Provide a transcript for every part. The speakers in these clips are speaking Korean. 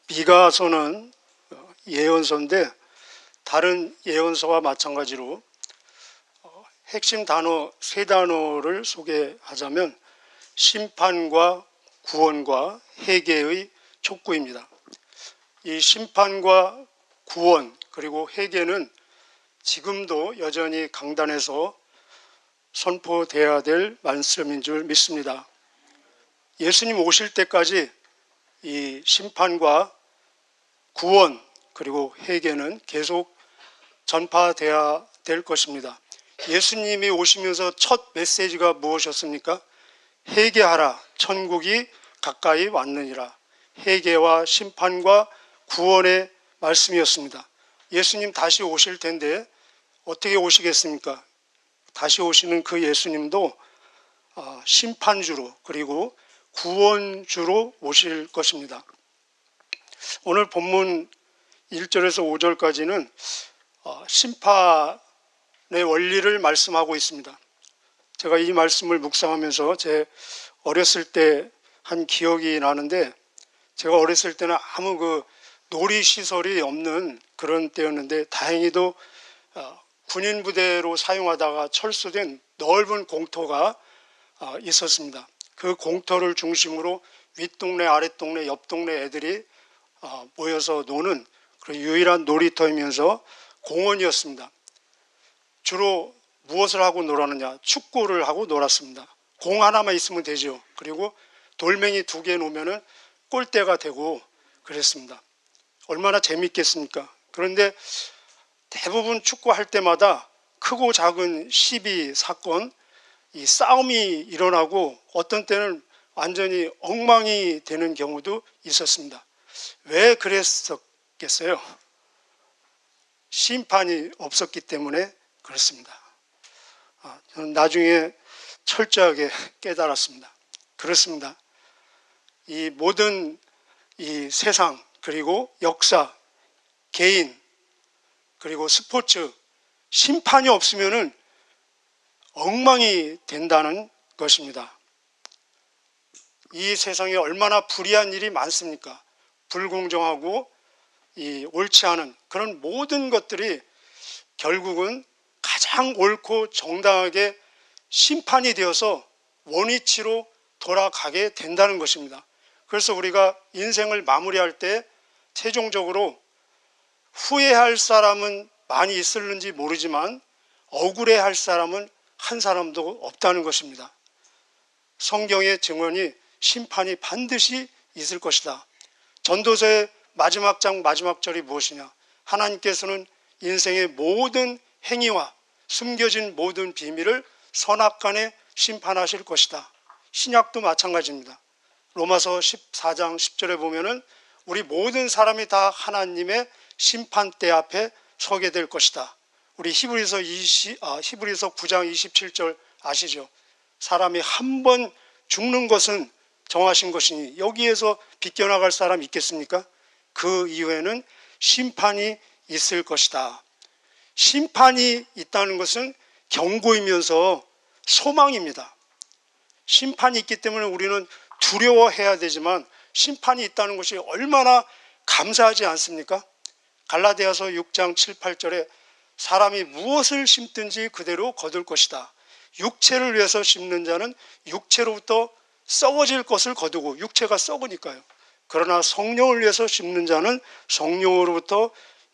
미가서는 예언서인데 다른 예언서와 마찬가지로 핵심 단어 세 단어를 소개하자면 심판과 구원과 회개의 촉구입니다. 이 심판과 구원 그리고 회개는 지금도 여전히 강단에서 선포되어야 될 말씀인 줄 믿습니다. 예수님 오실 때까지 이 심판과 구원 그리고 회개는 계속 전파되어야 될 것입니다. 예수님이 오시면서 첫 메시지가 무엇이었습니까? 회개하라, 천국이 가까이 왔느니라. 회개와 심판과 구원의 말씀이었습니다. 예수님 다시 오실 텐데 어떻게 오시겠습니까? 다시 오시는 그 예수님도 심판주로 그리고 구원주로 오실 것입니다. 오늘 본문 1절에서 5절까지는 심판의 원리를 말씀하고 있습니다. 제가 이 말씀을 묵상하면서 제 어렸을 때 한 기억이 나는데, 제가 어렸을 때는 아무 그 놀이시설이 없는 그런 때였는데 다행히도 군인 부대로 사용하다가 철수된 넓은 공터가 있었습니다. 그 공터를 중심으로 윗동네 아랫동네 옆동네 애들이 모여서 노는 그런 유일한 놀이터이면서 공원이었습니다. 주로 무엇을 하고 놀았느냐? 축구를 하고 놀았습니다. 공 하나만 있으면 되죠. 그리고 돌멩이 2개 놓으면 골대가 되고 그랬습니다. 얼마나 재밌겠습니까? 그런데 대부분 축구할 때마다 크고 작은 시비, 사건, 이 싸움이 일어나고 어떤 때는 완전히 엉망이 되는 경우도 있었습니다. 왜 그랬었겠어요? 심판이 없었기 때문에 그렇습니다. 저는 나중에 철저하게 깨달았습니다. 그렇습니다. 이 모든 이 세상 그리고 역사, 개인 그리고 스포츠, 심판이 없으면은 엉망이 된다는 것입니다. 이 세상에 얼마나 불의한 일이 많습니까? 불공정하고 이 옳지 않은 그런 모든 것들이 결국은 가장 옳고 정당하게 심판이 되어서 원위치로 돌아가게 된다는 것입니다. 그래서 우리가 인생을 마무리할 때 최종적으로 후회할 사람은 많이 있을는지 모르지만 억울해할 사람은 한 사람도 없다는 것입니다. 성경의 증언이 심판이 반드시 있을 것이다. 전도서의 마지막 장 마지막 절이 무엇이냐? 하나님께서는 인생의 모든 행위와 숨겨진 모든 비밀을 선악간에 심판하실 것이다. 신약도 마찬가지입니다. 로마서 14장 10절에 보면은 우리 모든 사람이 다 하나님의 심판대 앞에 서게 될 것이다. 우리 히브리서 9장 27절 아시죠? 사람이 한 번 죽는 것은 정하신 것이니 여기에서 비껴나갈 사람 있겠습니까? 그 이후에는 심판이 있을 것이다. 심판이 있다는 것은 경고이면서 소망입니다. 심판이 있기 때문에 우리는 두려워해야 되지만 심판이 있다는 것이 얼마나 감사하지 않습니까? 갈라디아서 6장 7, 8절에 사람이 무엇을 심든지 그대로 거둘 것이다. 육체를 위해서 심는 자는 육체로부터 썩어질 것을 거두고, 육체가 썩으니까요. 그러나 성령을 위해서 심는 자는 성령으로부터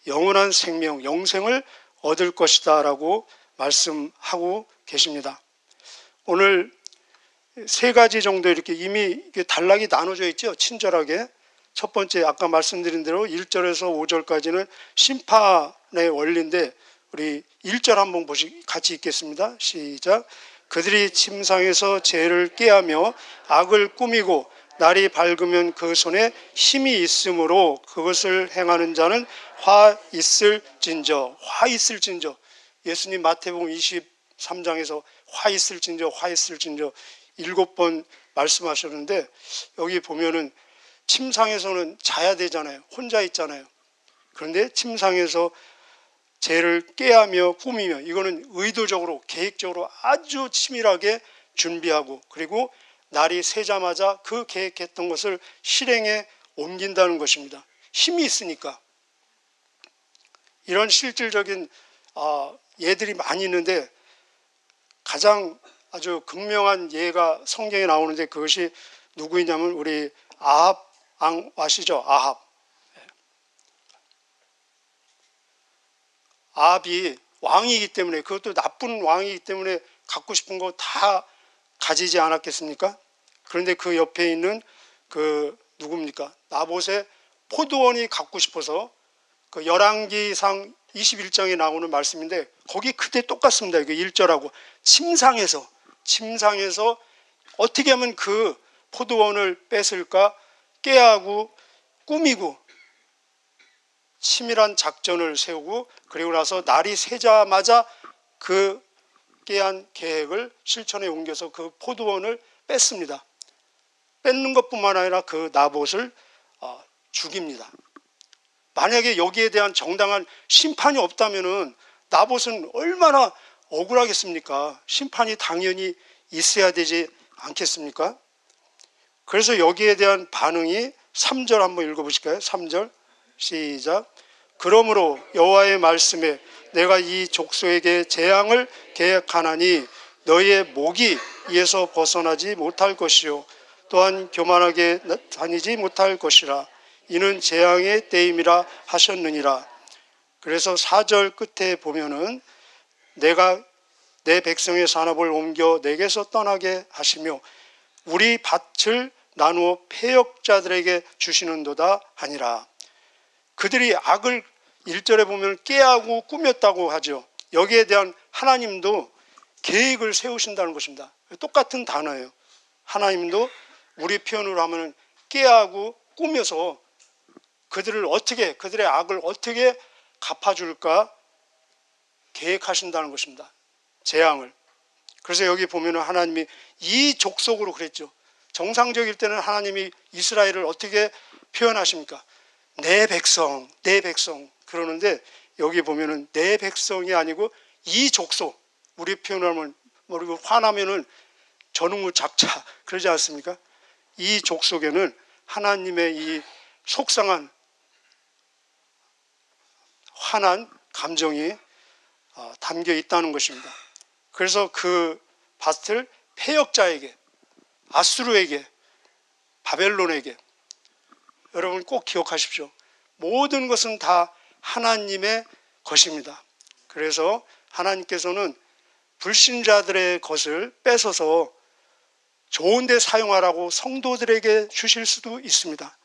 영원한 생명, 영생을 얻을 것이다 라고 말씀하고 계십니다. 오늘 3가지 정도 이렇게 이미 단락이 나눠져 있죠. 친절하게. 첫 번째 아까 말씀드린 대로 1절에서 5절까지는 심판의 원리인데 우리 1절 한번 같이 읽겠습니다. 시작. 그들이 침상에서 죄를 꾀하며 악을 꾸미고 날이 밝으면 그 손에 힘이 있으므로 그것을 행하는 자는 화 있을진저. 화 있을진저. 예수님 마태복음 23장에서 화 있을진저, 화 있을진저 7번 말씀하셨는데 여기 보면은 침상에서는 자야 되잖아요. 혼자 있잖아요. 그런데 침상에서 죄를 꾀하며 꾸미며, 이거는 의도적으로 계획적으로 아주 치밀하게 준비하고 그리고 날이 새자마자 그 계획했던 것을 실행에 옮긴다는 것입니다. 힘이 있으니까. 이런 실질적인 예들이 많이 있는데 가장 아주 극명한 예가 성경에 나오는데 그것이 누구이냐면 우리 아합 왕 아시죠? 아합. 아합이 왕이기 때문에, 그것도 나쁜 왕이기 때문에 갖고 싶은 거 다 가지지 않았겠습니까? 그런데 그 옆에 있는 그 누굽니까? 나봇의 포도원이 갖고 싶어서, 그 열왕기상 21장에 나오는 말씀인데 거기 그때 똑같습니다. 이거 1절하고 침상에서 어떻게 하면 그 포도원을 뺏을까 깨하고 꾸미고 치밀한 작전을 세우고, 그리고 나서 날이 새자마자 그 깨한 계획을 실천에 옮겨서 그 포도원을 뺐습니다. 뺏는 것뿐만 아니라 그 나봇을 죽입니다. 만약에 여기에 대한 정당한 심판이 없다면은 나봇은 얼마나 억울하겠습니까? 심판이 당연히 있어야 되지 않겠습니까? 그래서 여기에 대한 반응이 3절 한번 읽어보실까요? 3절 시작. 그러므로 여호와의 말씀에 내가 이 족속에게 재앙을 계획하나니 너희의 목이 이에서 벗어나지 못할 것이요 또한 교만하게 다니지 못할 것이라. 이는 재앙의 때임이라 하셨느니라. 그래서 4절 끝에 보면은 내가 내 백성의 산업을 옮겨 내게서 떠나게 하시며 우리 밭을 나누어 패역자들에게 주시는도다 하니라. 그들이 악을 1절에 보면 깨하고 꾸몄다고 하죠. 여기에 대한 하나님도 계획을 세우신다는 것입니다. 똑같은 단어예요. 하나님도 우리 표현으로 하면 깨하고 꾸며서 그들의 악을 어떻게 갚아줄까 계획하신다는 것입니다. 재앙을. 그래서 여기 보면 하나님이 이 족속으로 그랬죠. 정상적일 때는 하나님이 이스라엘을 어떻게 표현하십니까? 내 백성, 내 백성 그러는데 여기 보면은 내 백성이 아니고 이 족속. 우리 표현하면 모르고 화나면은 전우무작자 그러지 않습니까? 이 족속에는 하나님의 이 속상한 화난 감정이 담겨 있다는 것입니다. 그래서 그 밭을 패역자에게, 아수르에게, 바벨론에게, 여러분 꼭 기억하십시오. 모든 것은 다 하나님의 것입니다. 그래서 하나님께서는 불신자들의 것을 뺏어서 좋은 데 사용하라고 성도들에게 주실 수도 있습니다.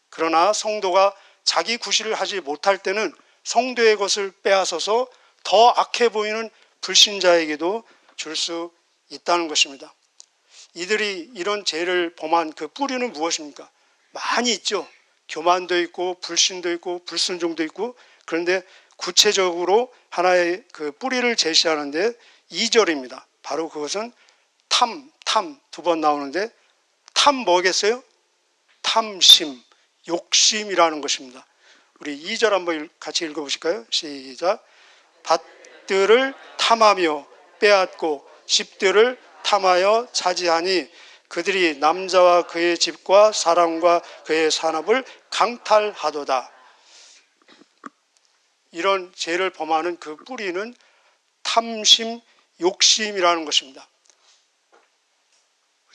그러나 성도가 자기 구실을 하지 못할 때는 성도의 것을 빼앗아서 더 악해 보이는 불신자에게도 줄 수 있다는 것입니다. 이들이 이런 죄를 범한 그 뿌리는 무엇입니까? 많이 있죠. 교만도 있고 불신도 있고 불순종도 있고. 그런데 구체적으로 하나의 그 뿌리를 제시하는데 2절입니다. 바로 그것은 탐 두 번 나오는데 탐 뭐겠어요? 탐심, 욕심이라는 것입니다. 우리 2절 한번 같이 읽어보실까요? 시작. 밭들을 탐하며 빼앗고 집들을 탐하여 차지하니 그들이 남자와 그의 집과 사람과 그의 산업을 강탈하도다. 이런 죄를 범하는 그 뿌리는 탐심, 욕심이라는 것입니다.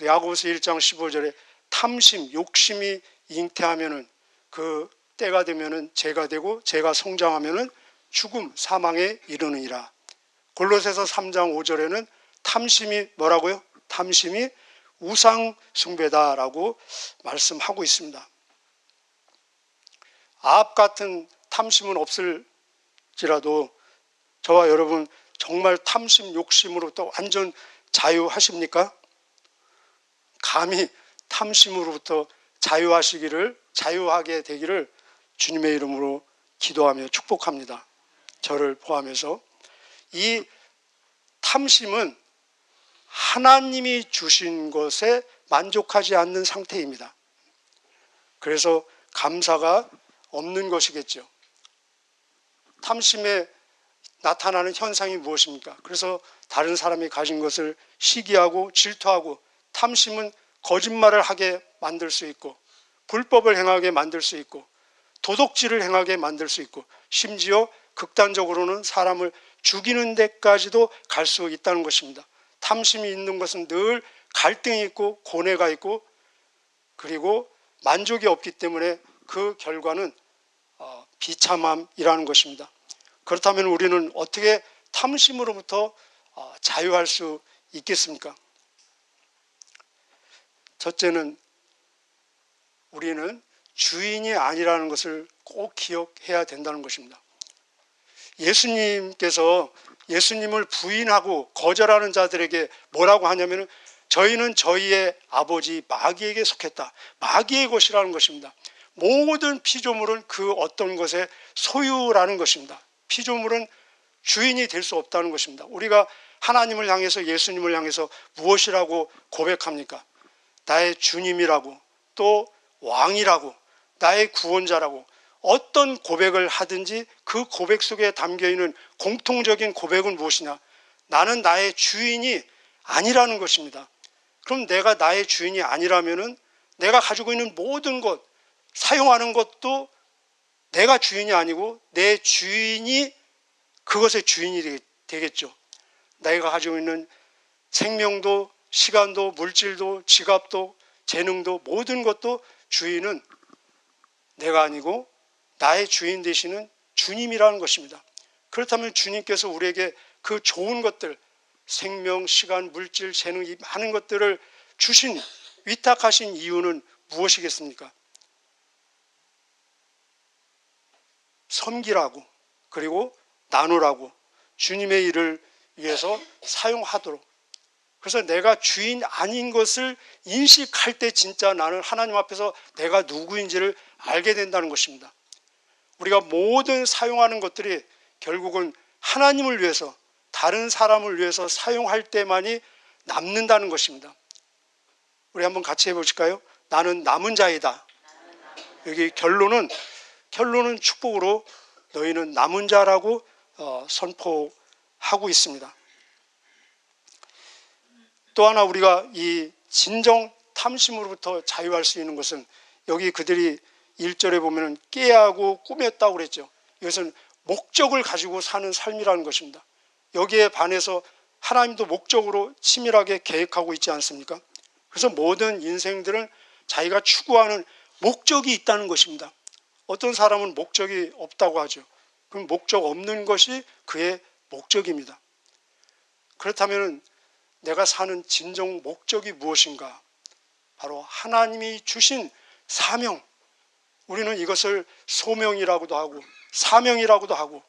야고보서 1장 15절에 탐심, 욕심이 잉태하면은 그 때가 되면은 죄가 되고 죄가 성장하면은 죽음, 사망에 이르느니라. 골로새서 3장 5절에는 탐심이 뭐라고요? 탐심이 우상 숭배다라고 말씀하고 있습니다. 아합 같은 탐심은 없을지라도 저와 여러분 정말 탐심, 욕심으로부터 완전 자유하십니까? 감히 탐심으로부터 자유하게 되기를 주님의 이름으로 기도하며 축복합니다. 저를 포함해서. 이 탐심은 하나님이 주신 것에 만족하지 않는 상태입니다. 그래서 감사가 없는 것이겠죠. 탐심에 나타나는 현상이 무엇입니까? 그래서 다른 사람이 가진 것을 시기하고 질투하고, 탐심은 거짓말을 하게 만들 수 있고 불법을 행하게 만들 수 있고 도덕질을 행하게 만들 수 있고 심지어 극단적으로는 사람을 죽이는 데까지도 갈 수 있다는 것입니다. 탐심이 있는 것은 늘 갈등이 있고 고뇌가 있고 그리고 만족이 없기 때문에 그 결과는 비참함이라는 것입니다. 그렇다면 우리는 어떻게 탐심으로부터 자유할 수 있겠습니까? 첫째는 우리는 주인이 아니라는 것을 꼭 기억해야 된다는 것입니다. 예수님께서 예수님을 부인하고 거절하는 자들에게 뭐라고 하냐면 저희는 저희의 아버지 마귀에게 속했다. 마귀의 것이라는 것입니다. 모든 피조물은 그 어떤 것의 소유라는 것입니다. 피조물은 주인이 될 수 없다는 것입니다. 우리가 하나님을 향해서 예수님을 향해서 무엇이라고 고백합니까? 나의 주님이라고 또 왕이라고 나의 구원자라고 어떤 고백을 하든지 그 고백 속에 담겨있는 공통적인 고백은 무엇이냐? 나는 나의 주인이 아니라는 것입니다. 그럼 내가 나의 주인이 아니라면은 내가 가지고 있는 모든 것, 사용하는 것도 내가 주인이 아니고 내 주인이 그것의 주인이 되겠죠. 내가 가지고 있는 생명도 시간도 물질도 지갑도 재능도 모든 것도 주인은 내가 아니고 나의 주인 되시는 주님이라는 것입니다. 그렇다면 주님께서 우리에게 그 좋은 것들 생명, 시간, 물질, 재능 이 많은 것들을 주신 위탁하신 이유는 무엇이겠습니까? 섬기라고 그리고 나누라고 주님의 일을 위해서 사용하도록. 그래서 내가 주인 아닌 것을 인식할 때 진짜 나는 하나님 앞에서 내가 누구인지를 알게 된다는 것입니다. 우리가 모든 사용하는 것들이 결국은 하나님을 위해서 다른 사람을 위해서 사용할 때만이 남는다는 것입니다. 우리 한번 같이 해보실까요? 나는 남은 자이다. 여기 결론은 축복으로 너희는 남은 자라고 선포하고 있습니다. 또 하나 우리가 이 진정 탐심으로부터 자유할 수 있는 것은 여기 그들이 1절에 보면 깨하고 꾸몄다고 그랬죠. 이것은 목적을 가지고 사는 삶이라는 것입니다. 여기에 반해서 하나님도 목적으로 치밀하게 계획하고 있지 않습니까? 그래서 모든 인생들은 자기가 추구하는 목적이 있다는 것입니다. 어떤 사람은 목적이 없다고 하죠. 그럼 목적 없는 것이 그의 목적입니다. 그렇다면 내가 사는 진정 목적이 무엇인가? 바로 하나님이 주신 사명. 우리는 이것을 소명이라고도 하고 사명이라고도 하고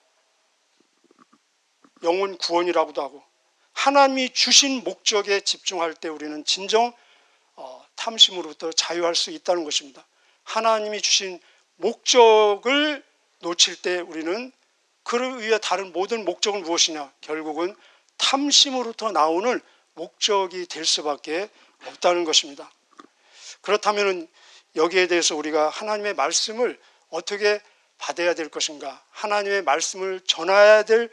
영혼 구원이라고도 하고 하나님이 주신 목적에 집중할 때 우리는 진정 탐심으로부터 자유할 수 있다는 것입니다. 하나님이 주신 목적을 놓칠 때 우리는 그를 위해 다른 모든 목적은 무엇이냐? 결국은 탐심으로부터 나오는 목적이 될 수밖에 없다는 것입니다. 그렇다면 여기에 대해서 우리가 하나님의 말씀을 어떻게 받아야 될 것인가? 하나님의 말씀을 전해야 될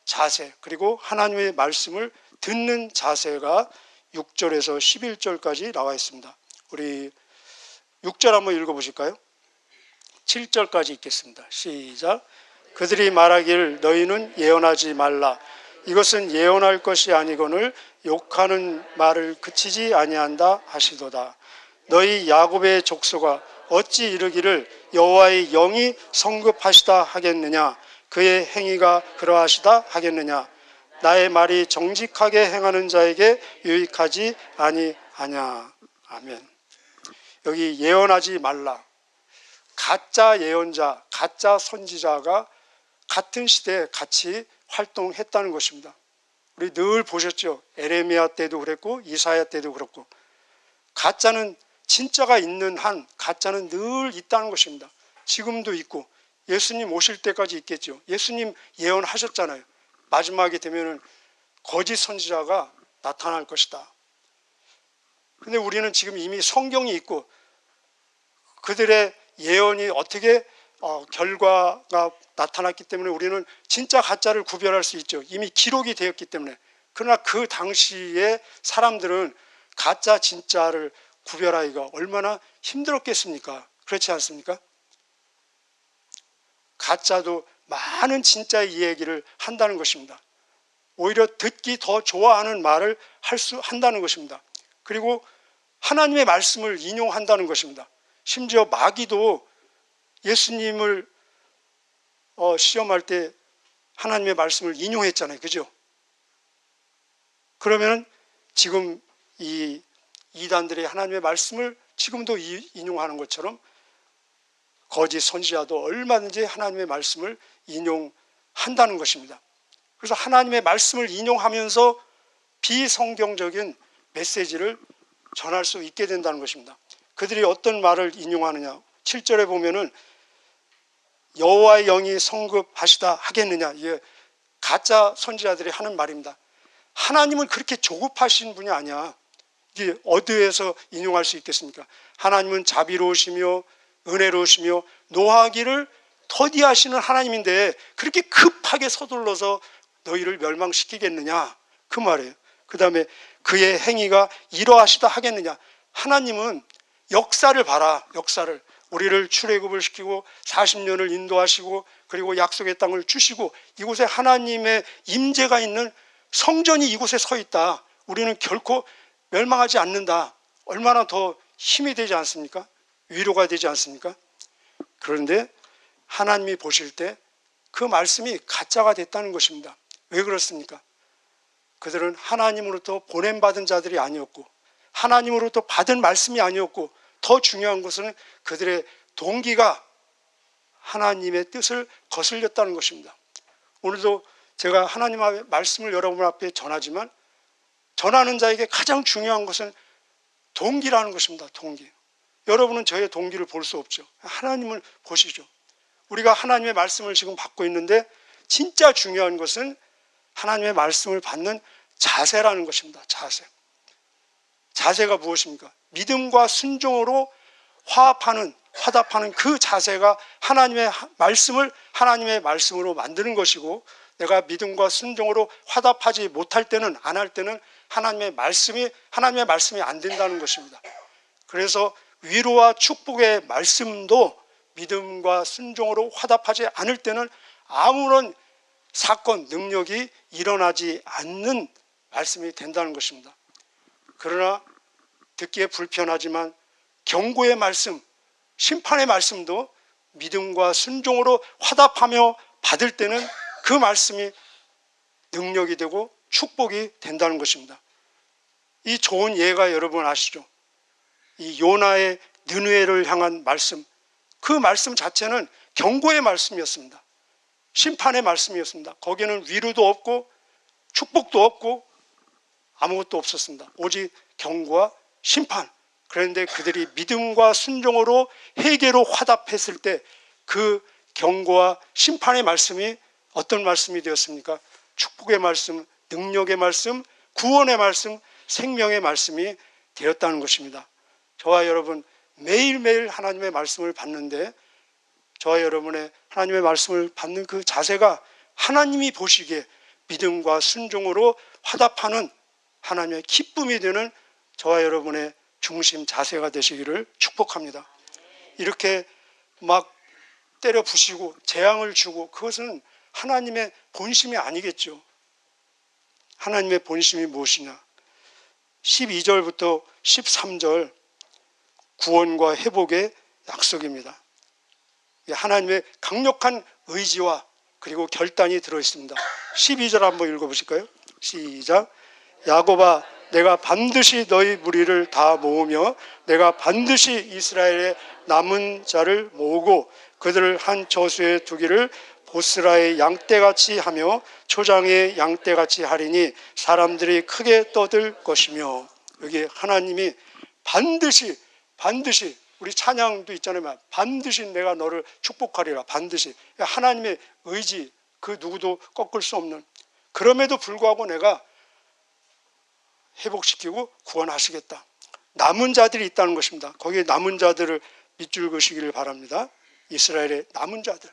자세 그리고 하나님의 말씀을 듣는 자세가 6절에서 11절까지 나와 있습니다. 우리 6절 한번 읽어보실까요? 7절까지 읽겠습니다. 시작. 그들이 말하길 너희는 예언하지 말라. 이것은 예언할 것이 아니거늘 욕하는 말을 그치지 아니한다 하시도다. 너희 야곱의 족속아 어찌 이르기를 여호와의 영이 성급하시다 하겠느냐? 그의 행위가 그러하시다 하겠느냐? 나의 말이 정직하게 행하는 자에게 유익하지 아니하냐. 아멘. 여기 예언하지 말라. 가짜 예언자, 가짜 선지자가 같은 시대에 같이 활동했다는 것입니다. 우리 늘 보셨죠? 에레미야 때도 그랬고 이사야 때도 그렇고 가짜는 진짜가 있는 한 가짜는 늘 있다는 것입니다. 지금도 있고 예수님 오실 때까지 있겠죠. 예수님 예언하셨잖아요. 마지막에 되면은 거짓 선지자가 나타날 것이다. 근데 우리는 지금 이미 성경이 있고 그들의 예언이 어떻게 결과가 나타났기 때문에 우리는 진짜 가짜를 구별할 수 있죠. 이미 기록이 되었기 때문에. 그러나 그 당시에 사람들은 가짜 진짜를 구별하기가 얼마나 힘들었겠습니까? 그렇지 않습니까? 가짜도 많은 진짜의 이야기를 한다는 것입니다. 오히려 듣기 더 좋아하는 말을 한다는 것입니다. 그리고 하나님의 말씀을 인용한다는 것입니다. 심지어 마귀도 예수님을 시험할 때 하나님의 말씀을 인용했잖아요. 그죠? 그러면 지금 이 이단들의 하나님의 말씀을 지금도 인용하는 것처럼 거짓 선지자도 얼마든지 하나님의 말씀을 인용한다는 것입니다. 그래서 하나님의 말씀을 인용하면서 비성경적인 메시지를 전할 수 있게 된다는 것입니다. 그들이 어떤 말을 인용하느냐. 7절에 보면은 여호와의 영이 성급하시다 하겠느냐. 이게 가짜 선지자들이 하는 말입니다. 하나님은 그렇게 조급하신 분이 아니야. 이게 어디에서 인용할 수 있겠습니까? 하나님은 자비로우시며 은혜로우시며 노하기를 더디하시는 하나님인데 그렇게 급하게 서둘러서 너희를 멸망시키겠느냐 그 말이에요. 그 다음에 그의 행위가 이러하시다 하겠느냐. 하나님은 역사를 봐라. 역사를. 우리를 출애굽을 시키고 40년을 인도하시고 그리고 약속의 땅을 주시고 이곳에 하나님의 임재가 있는 성전이 이곳에 서 있다. 우리는 결코 멸망하지 않는다. 얼마나 더 힘이 되지 않습니까? 위로가 되지 않습니까? 그런데 하나님이 보실 때 그 말씀이 가짜가 됐다는 것입니다. 왜 그렇습니까? 그들은 하나님으로부터 보냄받은 자들이 아니었고 하나님으로부터 받은 말씀이 아니었고 더 중요한 것은 그들의 동기가 하나님의 뜻을 거슬렸다는 것입니다. 오늘도 제가 하나님의 말씀을 여러분 앞에 전하지만 전하는 자에게 가장 중요한 것은 동기라는 것입니다. 동기. 여러분은 저의 동기를 볼 수 없죠. 하나님을 보시죠. 우리가 하나님의 말씀을 지금 받고 있는데 진짜 중요한 것은 하나님의 말씀을 받는 자세라는 것입니다. 자세. 자세가 무엇입니까? 믿음과 순종으로 화답하는 그 자세가 하나님의 말씀을 하나님의 말씀으로 만드는 것이고 내가 믿음과 순종으로 화답하지 못할 때는 안 할 때는 하나님의 말씀이 안 된다는 것입니다. 그래서 위로와 축복의 말씀도 믿음과 순종으로 화답하지 않을 때는 아무런 사건, 능력이 일어나지 않는 말씀이 된다는 것입니다. 그러나 듣기에 불편하지만 경고의 말씀, 심판의 말씀도 믿음과 순종으로 화답하며 받을 때는 그 말씀이 능력이 되고 축복이 된다는 것입니다. 이 좋은 예가 여러분 아시죠? 이 요나의 느느웨를 향한 말씀, 그 말씀 자체는 경고의 말씀이었습니다. 심판의 말씀이었습니다. 거기에는 위로도 없고 축복도 없고 아무것도 없었습니다. 오직 경고와 심판. 그런데 그들이 믿음과 순종으로 회개로 화답했을 때 그 경고와 심판의 말씀이 어떤 말씀이 되었습니까? 축복의 말씀, 능력의 말씀, 구원의 말씀, 생명의 말씀이 되었다는 것입니다. 저와 여러분 매일매일 하나님의 말씀을 받는데 저와 여러분의 하나님의 말씀을 받는 그 자세가 하나님이 보시기에 믿음과 순종으로 화답하는 하나님의 기쁨이 되는 저와 여러분의 중심 자세가 되시기를 축복합니다. 이렇게 막 때려 부시고 재앙을 주고 그것은 하나님의 본심이 아니겠죠. 하나님의 본심이 무엇이냐? 12절부터 13절 구원과 회복의 약속입니다. 하나님의 강력한 의지와 그리고 결단이 들어있습니다. 12절 한번 읽어보실까요? 시작. 야곱아 내가 반드시 너희 무리를 다 모으며 내가 반드시 이스라엘의 남은 자를 모으고 그들을 한 저수에 두기를 보스라의 양떼같이 하며 초장의 양떼같이 하리니 사람들이 크게 떠들 것이며. 여기 하나님이 반드시 우리 찬양도 있잖아요. 반드시 내가 너를 축복하리라. 반드시. 하나님의 의지 그 누구도 꺾을 수 없는. 그럼에도 불구하고 내가 회복시키고 구원하시겠다. 남은 자들이 있다는 것입니다. 거기에 남은 자들을 밑줄 그시기를 바랍니다. 이스라엘의 남은 자들.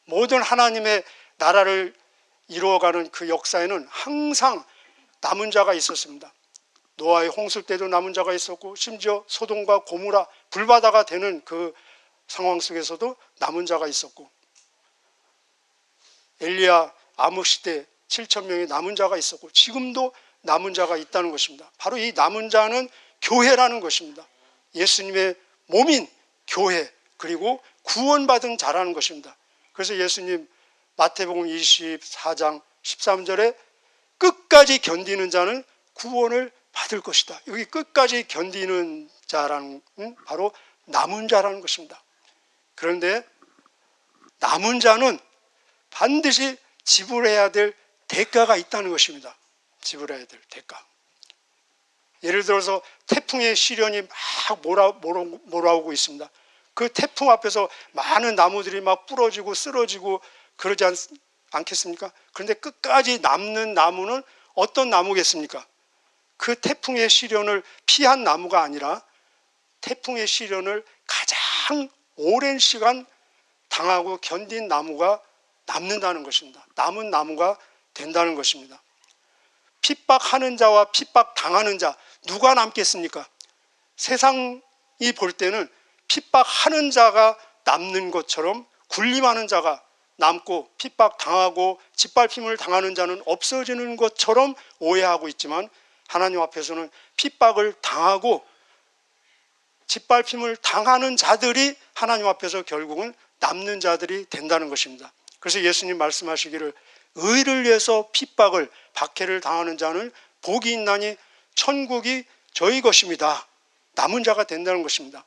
모든 하나님의 나라를 이루어가는 그 역사에는 항상 남은 자가 있었습니다. 노아의 홍수 때도 남은 자가 있었고 심지어 소돔과 고모라 불바다가 되는 그 상황 속에서도 남은 자가 있었고, 엘리야 암흑 시대 7천 명의 남은 자가 있었고, 지금도 남은 자가 있다는 것입니다. 바로 이 남은 자는 교회라는 것입니다. 예수님의 몸인 교회, 그리고 구원받은 자라는 것입니다. 그래서 예수님 마태복음 24장 13절에 끝까지 견디는 자는 구원을 받을 것이다. 여기 끝까지 견디는 자라는 바로 남은 자라는 것입니다. 그런데 남은 자는 반드시 지불해야 될 대가가 있다는 것입니다. 지불해야 될 대가. 예를 들어서 태풍의 시련이 막 몰아오고 있습니다. 그 태풍 앞에서 많은 나무들이 막 부러지고 쓰러지고 그러지 않겠습니까? 그런데 끝까지 남는 나무는 어떤 나무겠습니까? 그 태풍의 시련을 피한 나무가 아니라 태풍의 시련을 가장 오랜 시간 당하고 견딘 나무가 남는다는 것입니다. 남은 나무가 된다는 것입니다. 핍박하는 자와 핍박당하는 자, 누가 남겠습니까? 세상이 볼 때는 핍박하는 자가 남는 것처럼 군림하는 자가 남고, 핍박당하고 짓밟힘을 당하는 자는 없어지는 것처럼 오해하고 있지만, 하나님 앞에서는 핍박을 당하고 짓밟힘을 당하는 자들이 하나님 앞에서 결국은 남는 자들이 된다는 것입니다. 그래서 예수님 말씀하시기를, 의를 위해서 핍박을, 박해를 당하는 자는 복이 있나니 천국이 저희 것입니다. 남은 자가 된다는 것입니다.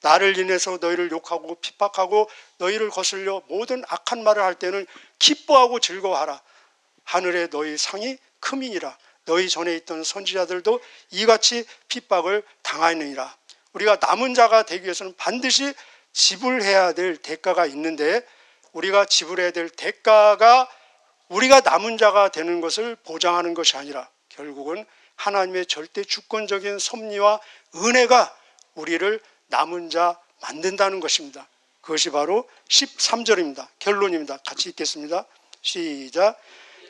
나를 인해서 너희를 욕하고 핍박하고 너희를 거슬려 모든 악한 말을 할 때는 기뻐하고 즐거워하라. 하늘에 너희 상이 크미니라. 너희 전에 있던 선지자들도 이같이 핍박을 당하느니라. 우리가 남은 자가 되기 위해서는 반드시 지불해야 될 대가가 있는데, 우리가 지불해야 될 대가가 우리가 남은 자가 되는 것을 보장하는 것이 아니라 결국은 하나님의 절대 주권적인 섭리와 은혜가 우리를 남은 자 만든다는 것입니다. 그것이 바로 13절입니다. 결론입니다. 같이 읽겠습니다. 시작.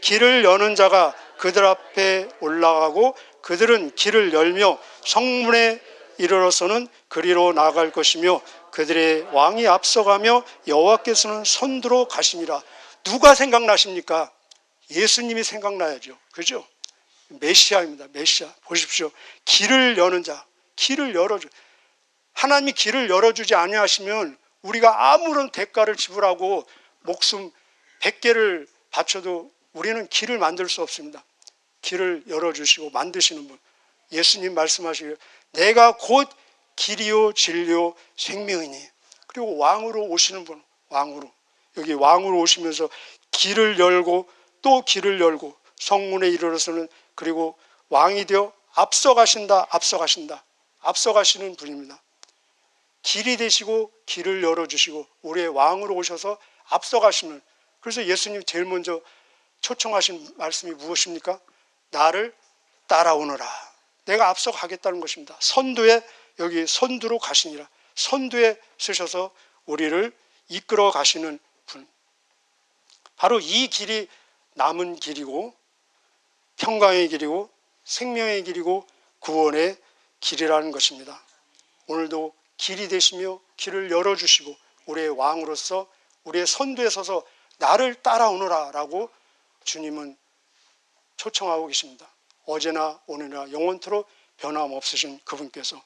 길을 여는 자가 그들 앞에 올라가고 그들은 길을 열며 성문에 이르러서는 그리로 나아갈 것이며 그들의 왕이 앞서가며 여호와께서는 선두로 가시니라. 누가 생각나십니까? 예수님이 생각나야죠. 그죠? 메시아입니다. 메시아. 보십시오. 길을 여는 자, 길을 열어줘. 하나님이 길을 열어주지 아니하시면 우리가 아무런 대가를 지불하고 목숨 100개를 바쳐도 우리는 길을 만들 수 없습니다. 길을 열어주시고 만드시는 분, 예수님 말씀하시기를 내가 곧 길이요 진리요 생명이니. 그리고 왕으로 오시는 분, 왕으로, 여기 왕으로 오시면서 길을 열고 또 길을 열고 성문에 이르러서는, 그리고 왕이 되어 앞서가신다, 앞서가시는 분입니다. 길이 되시고 길을 열어주시고 우리의 왕으로 오셔서 앞서가시는. 그래서 예수님 제일 먼저 초청하신 말씀이 무엇입니까? 나를 따라오너라. 내가 앞서가겠다는 것입니다. 선두에, 여기 선두로 가시니라. 선두에 서셔서 우리를 이끌어 가시는 분. 바로 이 길이 남은 길이고 평강의 길이고 생명의 길이고 구원의 길이라는 것입니다. 오늘도 길이 되시며 길을 열어주시고 우리의 왕으로서 우리의 선두에 서서 나를 따라오너라 라고 주님은 초청하고 계십니다. 어제나 오늘이나 영원토록 변함없으신 그분께서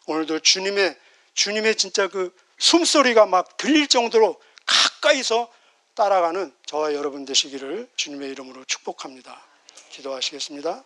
오늘도 주님의 진짜 그 숨소리가 막 들릴 정도로 가까이서 따라가는 저와 여러분 되시기를 주님의 이름으로 축복합니다. 기도하시겠습니다.